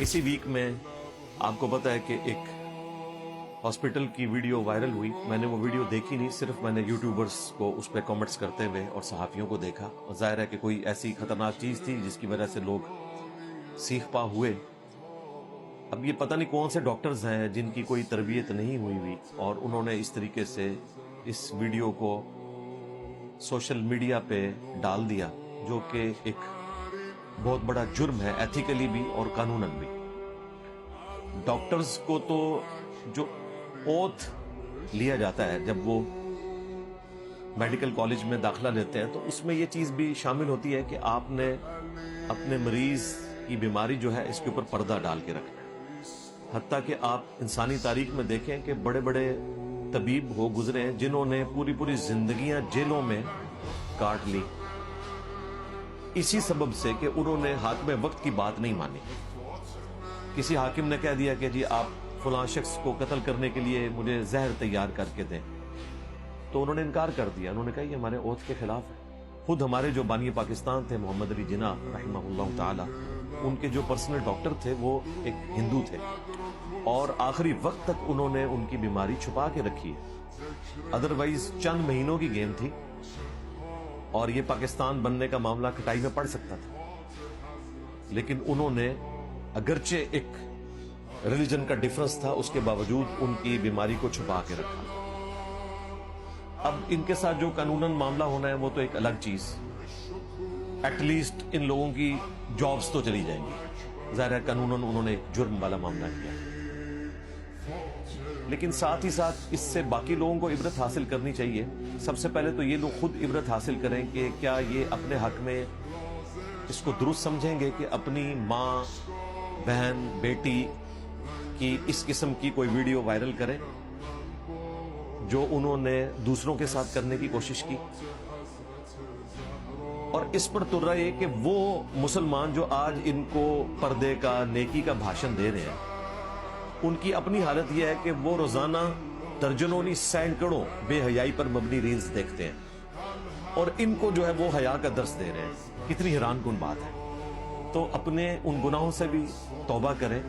اسی ویک میں آپ کو پتا ہے کہ ایک ہاسپٹل کی ویڈیو وائرل ہوئی. میں نے وہ ویڈیو دیکھی نہیں, صرف میں نے یوٹیوبرز کو اس پہ کامنٹس کرتے ہوئے اور صحافیوں کو دیکھا, اور ظاہر ہے کہ کوئی ایسی خطرناک چیز تھی جس کی وجہ سے لوگ سیخ پا ہوئے. اب یہ پتہ نہیں کون سے ڈاکٹرز ہیں جن کی کوئی تربیت نہیں ہوئی اور انہوں نے اس طریقے سے اس ویڈیو کو سوشل میڈیا پہ ڈال دیا, جو کہ ایک بہت بڑا جرم ہے, ایتھیکلی بھی اور قانوناً بھی. ڈاکٹرز کو تو جو اوتھ لیا جاتا ہے جب وہ میڈیکل کالج میں داخلہ لیتے ہیں, تو اس میں یہ چیز بھی شامل ہوتی ہے کہ آپ نے اپنے مریض کی بیماری جو ہے اس کے اوپر پردہ ڈال کے رکھنا ہے. حتیٰ کہ آپ انسانی تاریخ میں دیکھیں کہ بڑے بڑے طبیب ہو گزرے ہیں جنہوں نے پوری پوری زندگیاں جیلوں میں کاٹ لی, اسی سبب سے کہ انہوں نے حاکم وقت کی بات نہیں مانی. کسی حاکم نے کہہ دیا کہ جی آپ فلاں شخص کو قتل کرنے کے لیے مجھے زہر تیار کر کے دیں, تو انہوں نے انکار کر دیا. انہوں نے کہا یہ ہمارے اوتھ کے خلاف ہے. خود ہمارے جو بانی پاکستان تھے محمد علی جناح رحمہ اللہ تعالی, ان کے جو پرسنل ڈاکٹر تھے وہ ایک ہندو تھے, اور آخری وقت تک انہوں نے ان کی بیماری چھپا کے رکھی ہے. ادروائز چند مہینوں کی گیم تھی اور یہ پاکستان بننے کا معاملہ کٹائی میں پڑ سکتا تھا, لیکن انہوں نے اگرچہ ایک ریلیجن کا ڈیفرنس تھا اس کے باوجود ان کی بیماری کو چھپا کے رکھا. اب ان کے ساتھ جو قانوناً معاملہ ہونا ہے وہ تو ایک الگ چیز, ایٹ لیسٹ ان لوگوں کی جابز تو چلی جائیں گی. ظاہر ہے قانوناً انہوں نے ایک جرم والا معاملہ کیا, لیکن ساتھ ہی ساتھ اس سے باقی لوگوں کو عبرت حاصل کرنی چاہیے. سب سے پہلے تو یہ لوگ خود عبرت حاصل کریں کہ کیا یہ اپنے حق میں اس کو درست سمجھیں گے کہ اپنی ماں, بہن, بیٹی کی اس قسم کی کوئی ویڈیو وائرل کریں جو انہوں نے دوسروں کے ساتھ کرنے کی کوشش کی. اور اس پر تر رہا ہے کہ وہ مسلمان جو آج ان کو پردے کا, نیکی کا بھاشن دے رہے ہیں, ان کی اپنی حالت یہ ہے کہ وہ روزانہ درجنوں نہیں سینکڑوں بے حیائی پر مبنی ریلز دیکھتے ہیں اور ان کو جو ہے وہ حیا کا درس دے رہے ہیں. کتنی حیران کن بات ہے. تو اپنے ان گناہوں سے بھی توبہ کریں.